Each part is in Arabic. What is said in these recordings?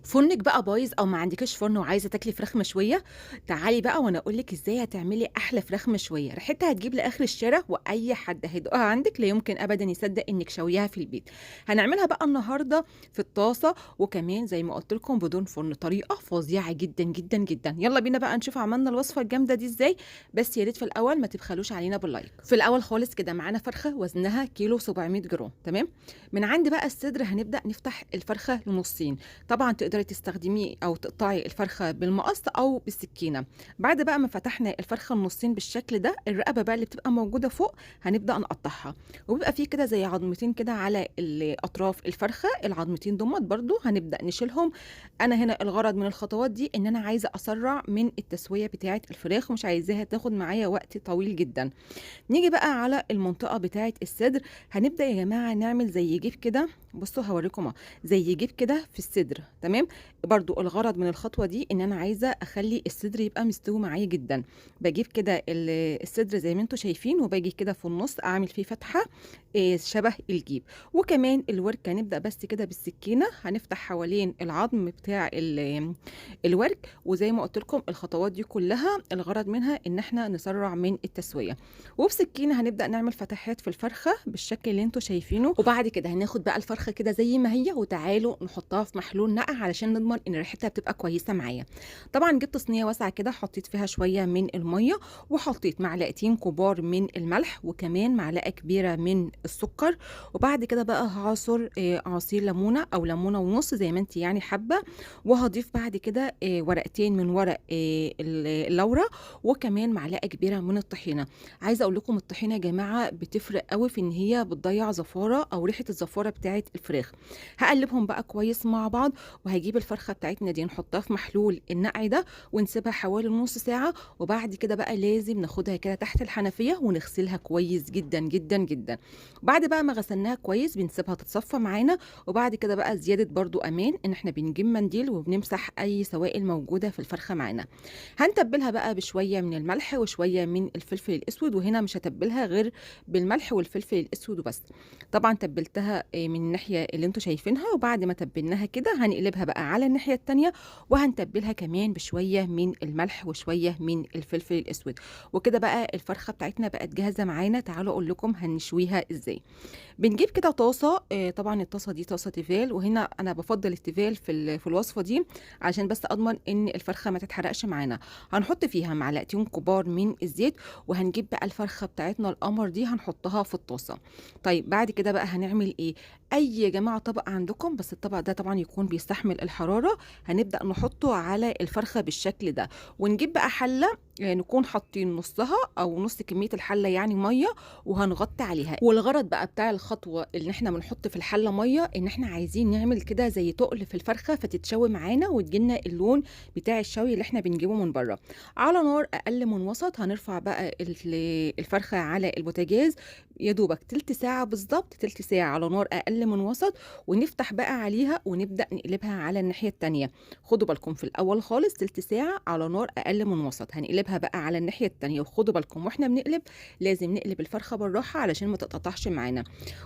فرنِك بقى بايظ أو ما عندكيش فرن وعايزة تاكلي فراخ مشوية، تعالي بقى وأنا أقول لِك إزاي هتعملي أحلى فراخ مشوية، ريحتها هتجيب لآخر الشارع وأي حد هيدوقها عندِك لا يمكن أبدًا يصدق إنِك شاوياها في البيت. هنعملها بقى النهارده في الطاسة وكمان زي ما قُلت لكم بدون فرن، طريقة فظيعة جدًا، جدًا، جدًا. يالّا بينا بقى نشوف عملنا الوصفة الجامدة دي إزاي، بس يا ريت في الأول ما تبخلوش علينا باللايك. في الأول خالص كده معانا فرخة وزنها كيلو 700 جرام، تمام؟ من عند بقى الصدر هنبدأ نفتح الفرخة لنُصين. طبعًا تقدري تستخدمي أو تقطعي الفرخة بالمقص أو بالسكينة. بعد بقى ما فتحنا الفرخة النُصين بالشكل ده، الرقبة بقى اللي بتبقى موجودة فوق هنبدأ نقطّعها، وبيبقى في كده زي عضمتين كده على أطراف الفرخة، العضمتين دُمّة برضه هنبدأ نشيلهم. أنا هنا الغرض من الخطوات دي إن أنا عايزة أسرّع من التسوية بتاعة الفراخ ومش عايزاها تاخد معايا وقت طويل جدًا. نيجي بقى على المنطقة بتاعة الصدر، هنبدأ يا جماعة نعمل زي جيب كده، بُصّوا هاوريكم أهو، زي جيب كده في الصدر، تمام؟ برضه الغرض من الخطوة دي إن أنا عايزة أخلّي الصدر يبقى مستوي معايا جدًا. باجيب كده الصدر زي ما أنتم شايفين وباجي كده في النُص أعمل فيه فتحة شبه الجيب، وكمان الورك هنبدأ بس كده بالسكينة هنفتح حوالين العضم بتاع الورك، وزي ما قُلت لكم الخطوات دي كلّها الغرض منها إن إحنا نسرّع من التسوية. وبسكينة هنبدأ نعمل فتحات في الفرخة بالشكل اللي أنتم شايفينه، وبعد كده هناخد بقى الفرخة كده زي ما هي وتعالوا نحطها في محلول نقع علشان نضمن إن ريحتها بتبقى كويسة معايا. طبعًا جبت صينية واسعة كده حطيت فيها شوية من المَيّة، وحطيت معلقتين كبار من الملح، وكمان معلقة كبيرة من السكر، وبعد كده بقى هاعصر عصير ليمونة أو ليمونة ونُص زي ما أنتِ يعني حابة، وهاضيف بعد كده ورقتين من ورق اللورا، وكمان معلقة كبيرة من الطحينة. عايزة أقول لكم الطحينة يا جماعة بتفرق أوي في إن هي بتضيّع زفارة أو ريحة الزفارة بتاعة الفراخ. هاقلّبهم بقى كويس مع بعض، وهاجيب الفرخة بتاعتنا دي نحطها في محلول النقع ده، ونسيبها حوالي نُص ساعة، وبعد كده بقى لازم ناخدها كده تحت الحنفية ونغسلها كويس جدًا، جدًا، جدًا. بعد بقى ما غسلناها كويس بنسيبها تتصفى معانا، وبعد كده بقى زيادة برضه أمان إن إحنا بنجيب منديل وبنمسح أي سوائل موجودة في الفرخة معانا. هنتبلها بقى بشوية من الملح وشوية من الفلفل الأسود، وهنا مش هاتبلها غير بالملح والفلفل الأسود وبس. طبعًا تبلتها من الناحية اللي أنتم شايفينها، وبعد ما تبلناها كده هنقلبها بقى على الناحية التانية، وهنتبلها كمان بشوية من الملح وشوية من الفلفل الأسود. وكده بقى الفرخة بتاعتنا بقت جاهزة معانا، تعالوا أقول لكم هنشويها إزاي. بنجيب كده طاسة، طبعًا الطاسة دي طاسة تيفال، وهنا أنا بافضّل التيفال في الوصفة دي عشان بس أضمن إن الفرخة ما تتحرقش معانا. هنحط فيها معلقتين كبار من الزيت، وهنجيب بقى الفرخة بتاعتنا القمر دي هنحطها في الطاسة. طيب بعد كده بقى هنعمل إيه، أي يا جماعة طبق عندكم بس الطبق ده طبعًا يكون بيستحمل الحرارة، هنبدأ نحطه على الفرخة بالشكل ده، ونجيب بقى حلة نكون حاطين نُصّها أو نُص كمية الحلة يعني مَيّة، وهنغطي عليها. والغرض بقى بتاع الخطوة اللي إحنا بنحط في الحلة مَيّة، إن إحنا عايزين نعمل كده زي تُقل في الفرخة فتتشوي معانا وتيجي لنا اللون بتاع الشوي اللي إحنا بنجيبه من برّه. على نار أقل من وسط هنرفع بقى الفرخة على البوتاجاز يا دوبك تِلت ساعة بالضبط، تِلت ساعة على نار أقل من وسط، ونفتح بقى عليها ونبدأ نقلبها على الناحية التانية. خدوا بالكم في الأول خالص تِلت ساعة على نار أقل من وسط، هنقلبها بقى على الناحية التانية، وخدوا بالكم وإحنا بنقلب لازم نقلب الفرخة بالراحة علشان ما تتقطعش معانا.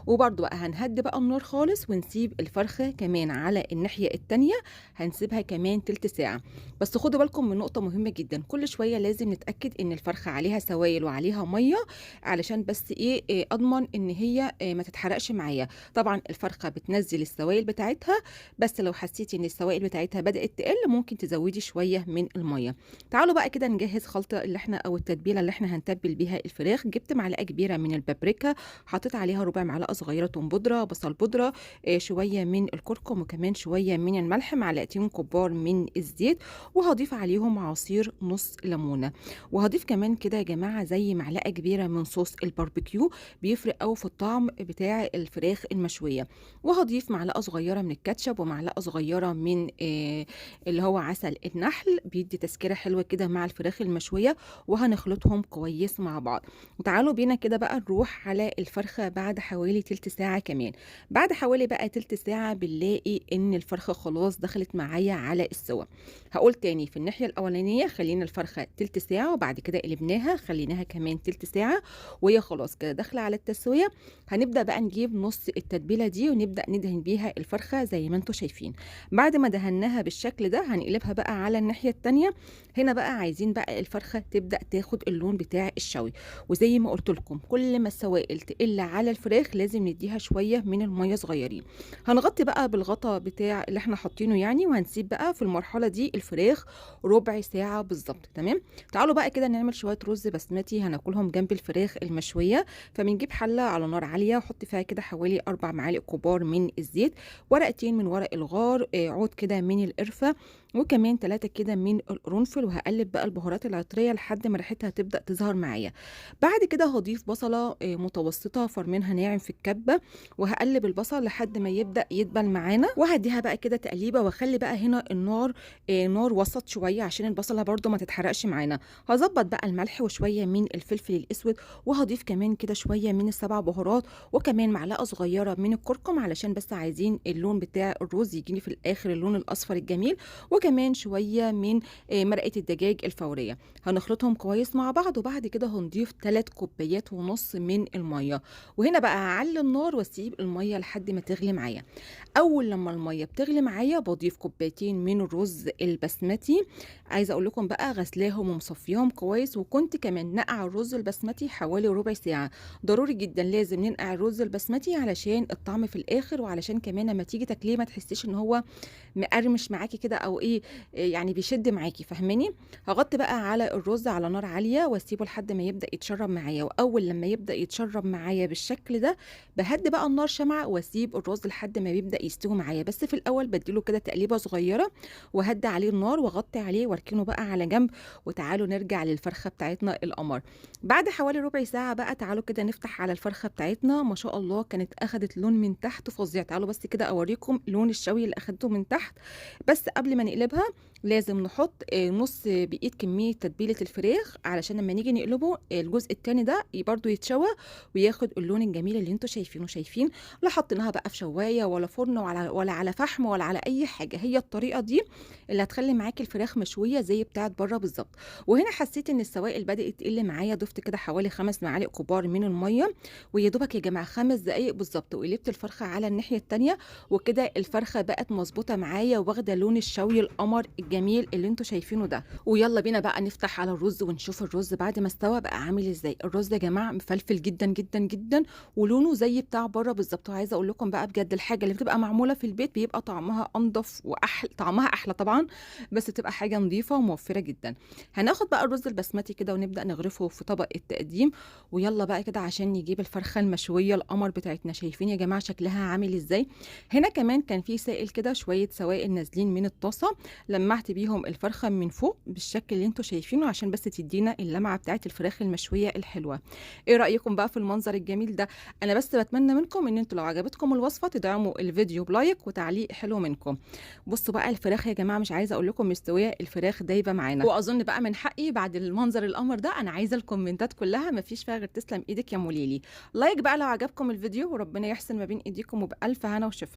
وبرضه بقى هنهدّي بقى النار خالص ونسيب الفرخة كمان على الناحية التانية، هنسيبها كمان تِلت ساعة. بس خدوا بالكم من نقطة مهمة جدًا، كل شوية لازم نتأكد إن الفرخة عليها سوايل وعليها مَيّة علشان بس إيه، أضمن إن هي ما تتحرقش معايا. طبعًا الفرخة بتنزّل السوايل بتاعتها، بس لو حسيتِ إن السوايل بتاعتها بدأت تقِل ممكن تزوّدي شوية من المَيّة. تعالوا بقى كده نجهّز خلطة اللي إحنا أو التتبيلة اللي إحنا هنتبّل بيها الفراخ. جِبت معلقة كبيرة من البابريكا، حطيت عليها ربع معلقة صغيرة توم بودرة، بصل بودرة، شوية من الكركم، وكمان شوية من الملح، معلقتين كبار من الزيت، وهاضيف عليهم عصير نُص ليمونة. وهاضيف كمان كده يا جماعة زي معلقة كبيرة من صوص الباربيكيو، بيفرق أوي في الطعم بتاع الفراخ المشوية. وهاضيف معلقة صغيرة من الكاتشب، ومعلقة صغيرة من اللي هو عسل النحل، بيدّي تسكيرة حلوة كده مع الفراخ المشوية وهنخلطهم كويس مع بعض. وتعالوا بينا كده بقى نروح على الفرخة بعد حوالي تلت ساعة كمان. بعد حوالي بقى تلت ساعة بنلاقي ان الفرخة خلاص دخلت معايا على السوا. هقول تاني، في الناحية الاولانية خلينا الفرخة تلت ساعة وبعد كده قلبناها خليناها كمان تلت ساعة وهي خلاص كده داخلة على التسوية. هنبدأ بقى نجيب نص التتبيلة دي ونبدأ ندهن بيها الفرخة زي ما انتم شايفين. بعد ما دهناها بالشكل ده هنقلبها بقى على الناحية التانية. هنا بقى عايزين بقى الفرخة تبدأ تاخد اللون بتاع الشوي، وزي ما قلت لكم كل ما السوائل تقل على الفراخ لازم نديها شوية من المية صغيرين. هنغطي بقى بالغطا بتاع اللي احنا حاطينه يعني، وهنسيب بقى في المرحلة دي الفراخ ربع ساعة بالظبط. تمام. تعالوا بقى كده نعمل شوية رز بسمتي هناكلهم جنب الفراخ المشوية. فبنجيب حلة على نار عالية وحط فيها كده حوالي 4 معالق كبار من الزيت، ورقتين من ورق الغار، عود كده من القرفة، وكمان 3 كده من القرنفل. وهقلب بقى البهارات العطرية لحد ما ريحتها تبدأ تظهر معايا. بعد كده هضيف بصلة متوسطة فرمينها ناعم في الكبة، وهقلب البصل لحد ما يبدأ يدبل معانا، وهديها بقى كده تقليبة. واخلي بقى هنا النار نار وسط شوية عشان البصلة برضو ما تتحرقش معانا. هظبط بقى الملح وشوية من الفلفل الأسود، وهضيف كمان كده شوية من السبع بهارات، وكمان معلقة صغيرة من الكركم علشان بس عايزين اللون بتاع الرز يجيني في الآخر اللون الأصفر الجميل، وكمان شوية من مرقة الدجاج الفورية. هنخلطهم كويس مع بعض، وبعد كده هنضيف 3 كوبايات ونص من المية. وهنا بقى هعلي النار واسيب المية لحد ما تغلي معايا. اول لما المية بتغلي معايا بضيف كوبايتين من الرز البسمتي. عايزه اقول لكم بقى غسلاهم ومصفيهم كويس، وكنت كمان نقع الرز البسمتي حوالي ربع ساعة. ضروري جدا لازم ننقع الرز البسمتي علشان الطعم في الاخر، وعلشان كمان لما تيجي تاكليه ما تحسيش ان هو مقرمش معاكي كده او ايه، يعني بيشد معاكي، فاهماني. هغطي بقى على الرز على نار عاليه واسيبه لحد ما يبدا يتشرب معايا. واول لما يبدا يتشرب معايا بالشكل ده بهدي بقى النار شمعه واسيب الرز لحد ما بيبدا يستوي معايا. بس في الاول بديله كده تقليبه صغيره وهدي عليه النار واغطي عليه واركنه بقى على جنب. وتعالوا نرجع للفرخه بتاعتنا القمر. بعد حوالي ربع ساعه بقى تعالوا كده نفتح على الفرخه بتاعتنا. ما شاء الله كانت اخدت لون من تحت فظيع. تعالوا بس كده اوريكم لون الشوي اللي اخدته من تحت. بس قبل ما نقلبها لازم نحط نص بإيد كمية تتبيلة الفراخ علشان لما نيجي نقلبه الجزء التاني ده برضو يتشوى وياخد اللون الجميل اللي انتوا شايفينه. شايفين؟ لا حطيناها بقى في شواية ولا فرن ولا على فحم ولا على اي حاجة. هي الطريقة دي اللي هتخلي معاكي الفراخ مشوية زي بتاعت بره بالظبط. وهنا حسيت ان السوائل بدأت تقل معايا، ضفت كده حوالي 5 معالق كبار من المية، ويا دوبك يا جماعة 5 دقايق بالظبط وقلبت الفرخة على الناحية التانية. وكده الفرخة بقت مظبوطة معايا واخدة لون الشوي القمر الجميل اللي انتوا شايفينه ده. ويلا بينا بقى نفتح على الرز ونشوف الرز بعد ما استوى بقى عامل ازاي. الرز يا جماعه مفلفل جدا جدا جدا ولونه زي بتاع بره بالظبط. وعايزه اقول لكم بقى بجد الحاجه اللي بتبقى معموله في البيت بيبقى طعمها انضف واحلى، طعمها احلى طبعا، بس بتبقى حاجه نظيفه وموفره جدا. هناخد بقى الرز البسمتي كده ونبدا نغرفه في طبق التقديم. ويلا بقى كده عشان نجيب الفرخه المشويه القمر بتاعتنا. شايفين يا جماعه شكلها عامل ازاي؟ هنا كمان كان في سائل كده، شويه سوائل نازلين من الطاسه، لمعت بيهم الفرخه من فوق بالشكل اللي انتوا شايفينه عشان بس تدينا اللمعه بتاعت الفراخ المشويه الحلوه. ايه رايكم بقى في المنظر الجميل ده؟ انا بس بتمنى منكم ان انتوا لو عجبتكم الوصفه تدعموا الفيديو بلايك وتعليق حلو منكم. بصوا بقى الفراخ يا جماعه مش عايزه اقول لكم مستويه، الفراخ دايبه معانا. واظن بقى من حقي بعد المنظر القمر ده انا عايزه الكومنتات كلها مفيش فيها غير تسلم ايدك يا موليلي. لايك بقى لو عجبكم الفيديو، وربنا يحسن ما بين ايديكم وبالف هنا وشفا.